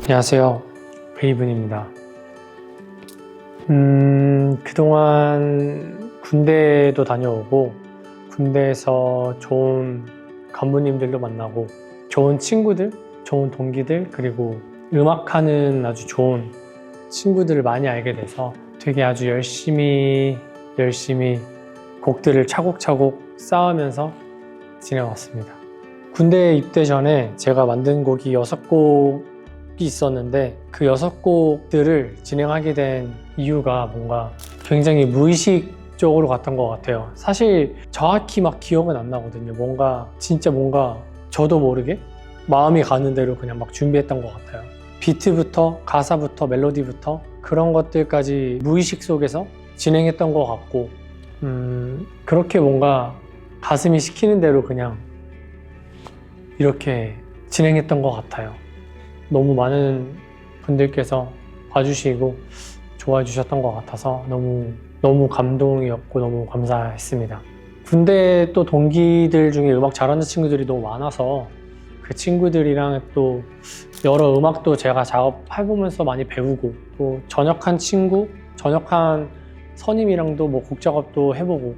안녕하세요. 베이븐입니다. 그동안 군대도 다녀오고 군대에서 좋은 간부님들도 만나고 좋은 친구들, 좋은 동기들, 그리고 음악하는 아주 좋은 친구들을 많이 알게 돼서 되게 아주 열심히 곡들을 차곡차곡 쌓으면서 지내왔습니다. 군대 입대 전에 제가 만든 곡이 6곡이 있었는데 그 6곡들을 진행하게 된 이유가 뭔가 굉장히 무의식적으로 갔던 것 같아요. 사실 정확히 막 기억은 안 나거든요. 뭔가 저도 모르게 마음이 가는 대로 그냥 막 준비했던 것 같아요. 비트부터 가사부터 멜로디부터 그런 것들까지 무의식 속에서 진행했던 것 같고 그렇게 뭔가 가슴이 시키는 대로 그냥 이렇게 진행했던 것 같아요. 너무 많은 분들께서 봐주시고 좋아해 주셨던 것 같아서 너무 감동이었고 너무 감사했습니다. 군대 또 동기들 중에 음악 잘하는 친구들이 너무 많아서 그 친구들이랑 또 여러 음악도 제가 작업해보면서 많이 배우고 또 전역한 선임이랑도 뭐 곡 작업도 해보고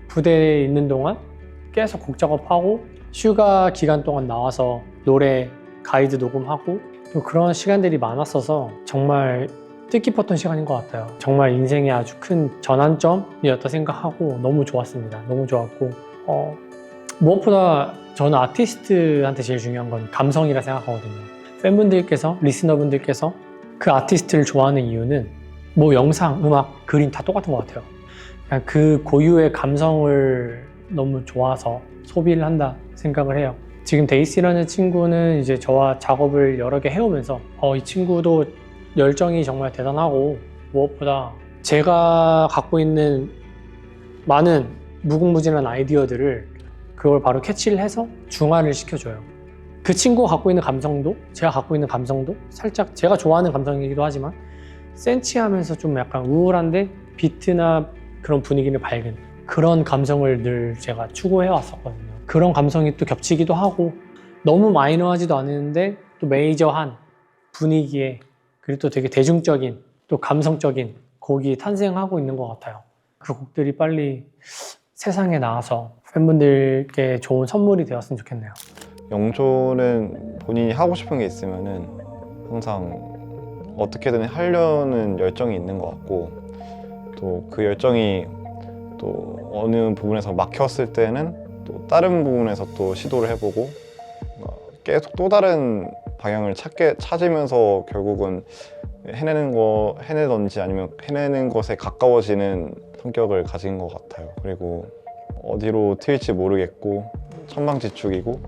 부대에 있는 동안 계속 곡 작업하고 휴가 기간 동안 나와서 노래 가이드 녹음하고 또 그런 시간들이 많았어서 정말 뜻깊었던 시간인 것 같아요. 정말 인생의 아주 큰 전환점이었다 생각하고 너무 좋았습니다. 너무 좋았고 무엇보다 저는 아티스트한테 제일 중요한 건 감성이라 생각하거든요. 팬분들께서, 리스너분들께서 그 아티스트를 좋아하는 이유는 뭐 영상, 음악, 그림 다 똑같은 것 같아요. 그냥 그 고유의 감성을 너무 좋아서 소비를 한다 생각을 해요. 지금 데이시라는 친구는 이제 저와 작업을 여러 개 해오면서 이 친구도 열정이 정말 대단하고 무엇보다 제가 갖고 있는 많은 무궁무진한 아이디어들을 그걸 바로 캐치를 해서 중화를 시켜줘요. 그 친구가 갖고 있는 감성도 제가 갖고 있는 감성도 살짝 제가 좋아하는 감성이기도 하지만 센치하면서 좀 약간 우울한데 비트나 그런 분위기를 밝은 그런 감성을 늘 제가 추구해 왔었거든요. 그런 감성이 또 겹치기도 하고 너무 마이너하지도 않은데 또 메이저한 분위기에 그리고 또 되게 대중적인 또 감성적인 곡이 탄생하고 있는 것 같아요. 그 곡들이 빨리 세상에 나와서 팬분들께 좋은 선물이 되었으면 좋겠네요. 영조는 본인이 하고 싶은 게 있으면은 항상 어떻게든 하려는 열정이 있는 것 같고 또 그 열정이 또 어느 부분에서 막혔을 때는 또 다른 부분에서 또 시도를 해보고 계속 또 다른 방향을 찾으면서 결국은 해내던지 아니면 해내는 것에 가까워지는 성격을 가진 것 같아요. 그리고 어디로 튈지 모르겠고 천방지축이고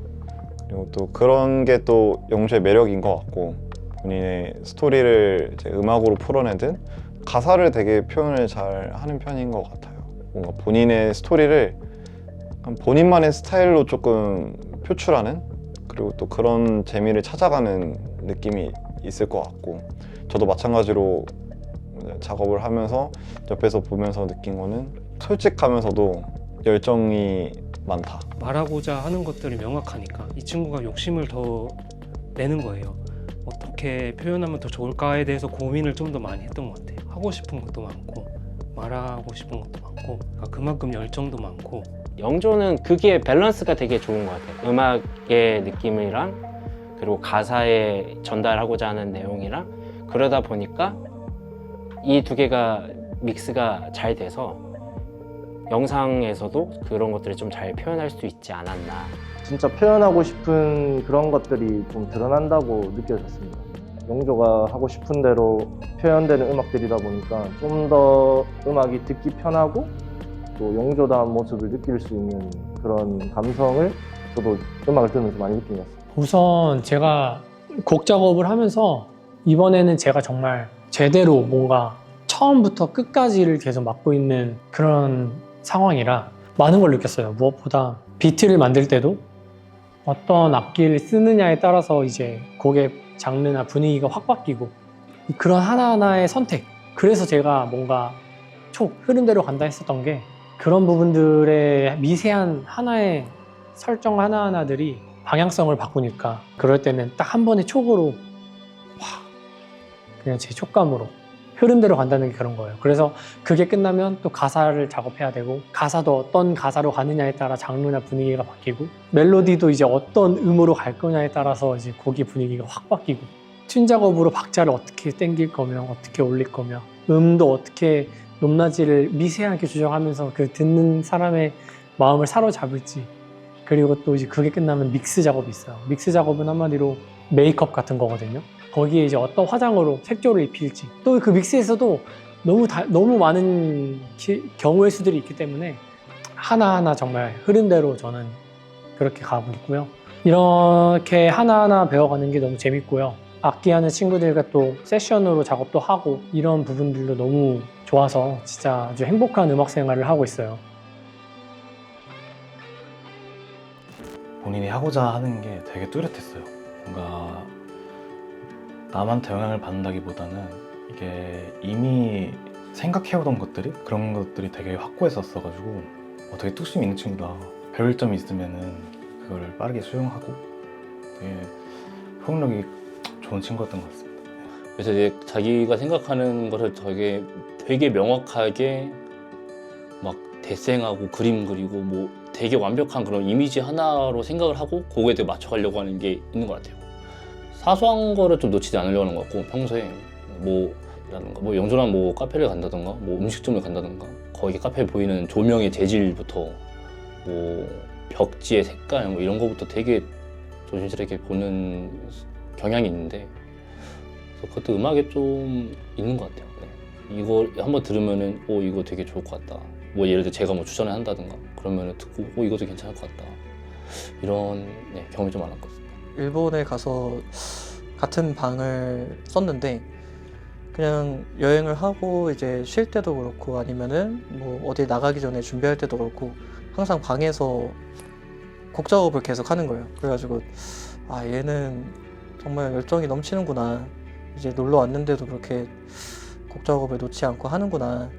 그리고 또 그런 게 또 영조의 매력인 것 같고 본인의 스토리를 이제 음악으로 풀어내든 가사를 되게 표현을 잘 하는 편인 것 같아요. 뭔가 본인의 스토리를 본인만의 스타일로 조금 표출하는 그리고 또 그런 재미를 찾아가는 느낌이 있을 것 같고 저도 마찬가지로 작업을 하면서 옆에서 보면서 느낀 거는 솔직하면서도 열정이 많다. 말하고자 하는 것들이 명확하니까 이 친구가 욕심을 더 내는 거예요. 어떻게 표현하면 더 좋을까에 대해서 고민을 좀 더 많이 했던 것 같아요. 하고 싶은 것도 많고 말하고 싶은 것도 많고 그만큼 열정도 많고 영조는 그게 밸런스가 되게 좋은 것 같아요. 음악의 느낌이랑 그리고 가사에 전달하고자 하는 내용이랑 그러다 보니까 이 두 개가 믹스가 잘 돼서 영상에서도 그런 것들을 좀 잘 표현할 수 있지 않았나. 진짜 표현하고 싶은 그런 것들이 좀 드러난다고 느껴졌습니다. 영조가 하고 싶은 대로 표현되는 음악들이다 보니까 좀 더 음악이 듣기 편하고 또 영조다운 모습을 느낄 수 있는 그런 감성을 저도 음악을 들으면서 많이 느낀 것 같습니다. 우선 제가 곡 작업을 하면서 이번에는 제가 정말 제대로 뭔가 처음부터 끝까지를 계속 맡고 있는 그런 상황이라 많은 걸 느꼈어요. 무엇보다 비트를 만들 때도 어떤 악기를 쓰느냐에 따라서 이제 곡의 장르나 분위기가 확 바뀌고 그런 하나하나의 선택, 그래서 제가 뭔가 흐름대로 간다 했었던 게 그런 부분들의 미세한 하나의 설정 하나하나들이 방향성을 바꾸니까 그럴 때는 딱 한 번의 촉으로 그냥 제 촉감으로 흐름대로 간다는 게 그런 거예요. 그래서 그게 끝나면 또 가사를 작업해야 되고 가사도 어떤 가사로 가느냐에 따라 장르나 분위기가 바뀌고 멜로디도 이제 어떤 음으로 갈 거냐에 따라서 이제 곡의 분위기가 확 바뀌고 튠 작업으로 박자를 어떻게 당길 거며 어떻게 올릴 거며 음도 어떻게 높낮이를 미세하게 조정하면서 그 듣는 사람의 마음을 사로잡을지 그리고 또 이제 그게 끝나면 믹스 작업이 있어요. 믹스 작업은 한마디로 메이크업 같은 거거든요. 거기에 이제 어떤 화장으로 색조를 입힐지 또 그 믹스에서도 너무 많은 경우의 수들이 있기 때문에 하나하나 정말 흐름대로 저는 그렇게 가고 있고요. 이렇게 하나하나 배워가는 게 너무 재밌고요. 악기하는 친구들과 또 세션으로 작업도 하고 이런 부분들도 너무 좋아서 진짜 아주 행복한 음악 생활을 하고 있어요. 본인이 하고자 하는 게 되게 뚜렷했어요. 뭔가 남한테 영향을 받는다기보다는 이게 이미 생각해오던 것들이 그런 것들이 되게 확고했었어가지고 되게 뚝심 있는 친구다. 배울 점이 있으면은 그거를 빠르게 수용하고 되게 포용력이 좋은 친구였던 것 같습니다. 그래서 이제 자기가 생각하는 것을 되게 명확하게 막 데생하고 그림 그리고 뭐 되게 완벽한 그런 이미지 하나로 생각을 하고 그거에 대해 맞춰가려고 하는 게 있는 것 같아요. 사소한 거를 좀 놓치지 않으려고 하는 것 같고 평소에 뭐 영조랑 뭐 카페를 간다던가 뭐 음식점을 간다던가 거기 카페에 보이는 조명의 재질부터 뭐 벽지의 색깔 뭐 이런 거부터 되게 조심스럽게 보는 경향이 있는데 그래서 그것도 음악에 좀 있는 것 같아요. 네. 이거 한번 들으면은 이거 되게 좋을 것 같다. 뭐 예를 들어 제가 뭐 추천을 한다든가 그러면은 듣고 이것도 괜찮을 것 같다. 이런 경험이 좀 많았거든요. 일본에 가서 같은 방을 썼는데 그냥 여행을 하고 이제 쉴 때도 그렇고 아니면은 뭐 어디 나가기 전에 준비할 때도 그렇고 항상 방에서 곡 작업을 계속 하는 거예요. 그래가지고 아 얘는 정말 열정이 넘치는구나. 이제 놀러 왔는데도 그렇게 곡 작업을 놓지 않고 하는구나.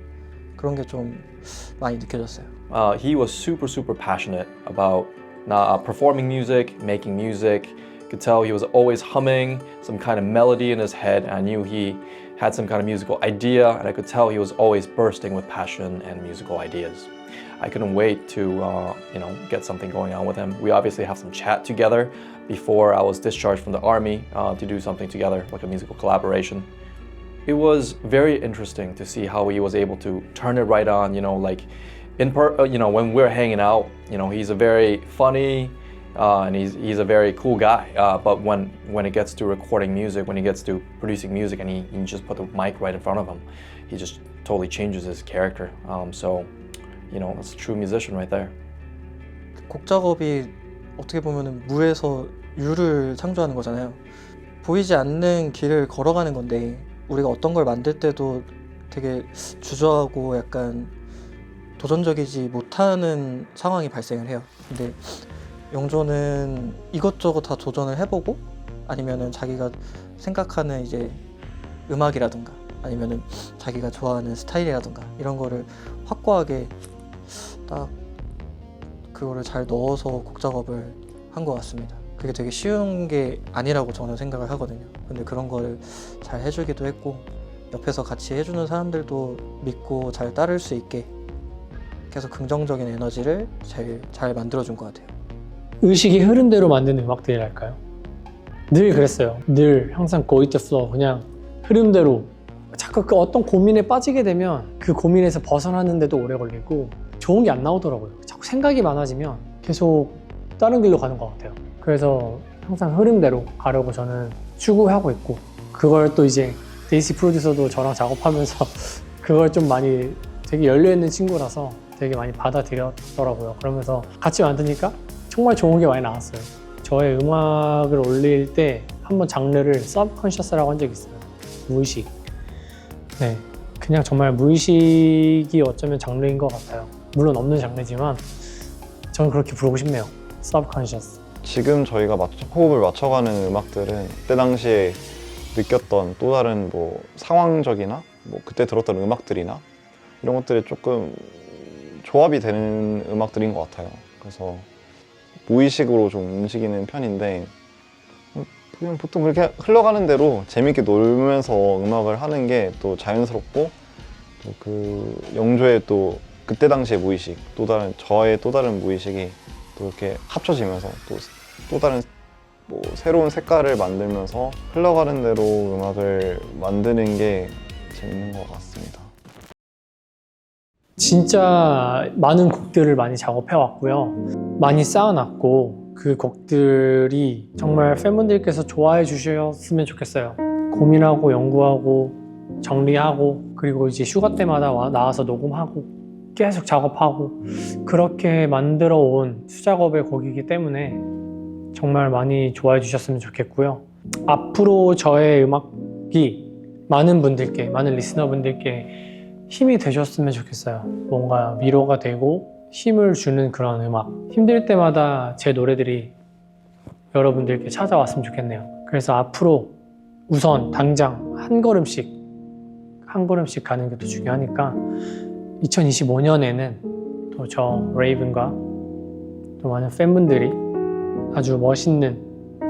그런 게 좀 많이 느껴졌어요. He was super passionate about performing music, making music. Could tell he was always humming some kind of melody in his head. I knew he had some kind of musical idea, and I could tell he was always bursting with passion and musical ideas. I couldn't wait to get something going on with him. We obviously have some chat together before I was discharged from the army to do something together, like a musical collaboration. It was very interesting to see how he was able to turn it right on. When we're hanging out, he's a very funny and he's a very cool guy. But when it gets to recording music, when he gets to producing music, and he just put the mic right in front of him, he just totally changes his character. That's a true musician right there. 곡 작업이 어떻게 보면은 무에서 유를 창조하는 거잖아요. 보이지 않는 길을 걸어가는 건데 우리가 어떤 걸 만들 때도 되게 주저하고 약간 도전적이지 못하는 상황이 발생을 해요. 근데 영조는 이것저것 다 도전을 해보고 아니면은 자기가 생각하는 이제 음악이라든가 아니면은 자기가 좋아하는 스타일이라든가 이런 거를 확고하게 딱 그거를 잘 넣어서 곡 작업을 한 것 같습니다. 그게 되게 쉬운 게 아니라고 저는 생각을 하거든요. 근데 그런 거를 잘 해주기도 했고 옆에서 같이 해주는 사람들도 믿고 잘 따를 수 있게 계속 긍정적인 에너지를 잘 만들어준 것 같아요. 의식이 흐름대로 만드는 음악들이랄까요? 늘 그랬어요. 늘 항상 go with the flow, 그냥 흐름대로. 자꾸 그 어떤 고민에 빠지게 되면 그 고민에서 벗어나는데도 오래 걸리고 좋은 게 안 나오더라고요. 자꾸 생각이 많아지면 계속 다른 길로 가는 것 같아요. 그래서 항상 흐름대로 가려고 저는 추구하고 있고 그걸 또 이제 데이시 프로듀서도 저랑 작업하면서 그걸 좀 많이 되게 열려있는 친구라서 되게 많이 받아들였더라고요. 그러면서 같이 만드니까 정말 좋은 게 많이 나왔어요. 저의 음악을 올릴 때 한번 장르를 서브컨셔스라고 한 적이 있어요. 무의식. 네, 그냥 정말 무의식이 어쩌면 장르인 것 같아요. 물론 없는 장르지만 저는 그렇게 부르고 싶네요. 서브컨셔스. 지금 저희가 호흡을 맞춰가는 음악들은 그때 당시에 느꼈던 또 다른 뭐 상황적이나 뭐 그때 들었던 음악들이나 이런 것들이 조금 조합이 되는 음악들인 것 같아요. 그래서 무의식으로 좀 움직이는 편인데 그냥 보통 그렇게 흘러가는 대로 재밌게 놀면서 음악을 하는 게 또 자연스럽고 또 그 영조의 또 그때 당시의 무의식 또 다른 저의 또 다른 무의식이 또 이렇게 합쳐지면서 또 다른 뭐 새로운 색깔을 만들면서 흘러가는 대로 음악을 만드는 게 재밌는 것 같습니다. 진짜 많은 곡들을 많이 작업해 왔고요. 많이 쌓아놨고 그 곡들이 정말 팬분들께서 좋아해 주셨으면 좋겠어요. 고민하고 연구하고 정리하고 그리고 이제 휴가 때마다 나와서 녹음하고 계속 작업하고 그렇게 만들어 온 수작업의 곡이기 때문에 정말 많이 좋아해 주셨으면 좋겠고요. 앞으로 저의 음악이 많은 분들께, 많은 리스너분들께 힘이 되셨으면 좋겠어요. 뭔가 위로가 되고 힘을 주는 그런 음악. 힘들 때마다 제 노래들이 여러분들께 찾아왔으면 좋겠네요. 그래서 앞으로 우선 당장 한 걸음씩 가는 게 더 중요하니까 2025년에는 또 저 레이븐과 또 많은 팬분들이 아주 멋있는,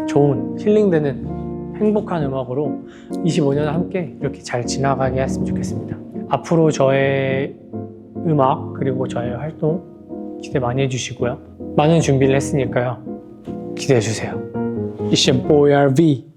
좋은, 힐링되는 행복한 음악으로 25년을 함께 이렇게 잘 지나가게 했으면 좋겠습니다. 앞으로 저의 음악 그리고 저의 활동 기대 많이 해주시고요. 많은 준비를 했으니까요. 기대해 주세요. It's your boy RV.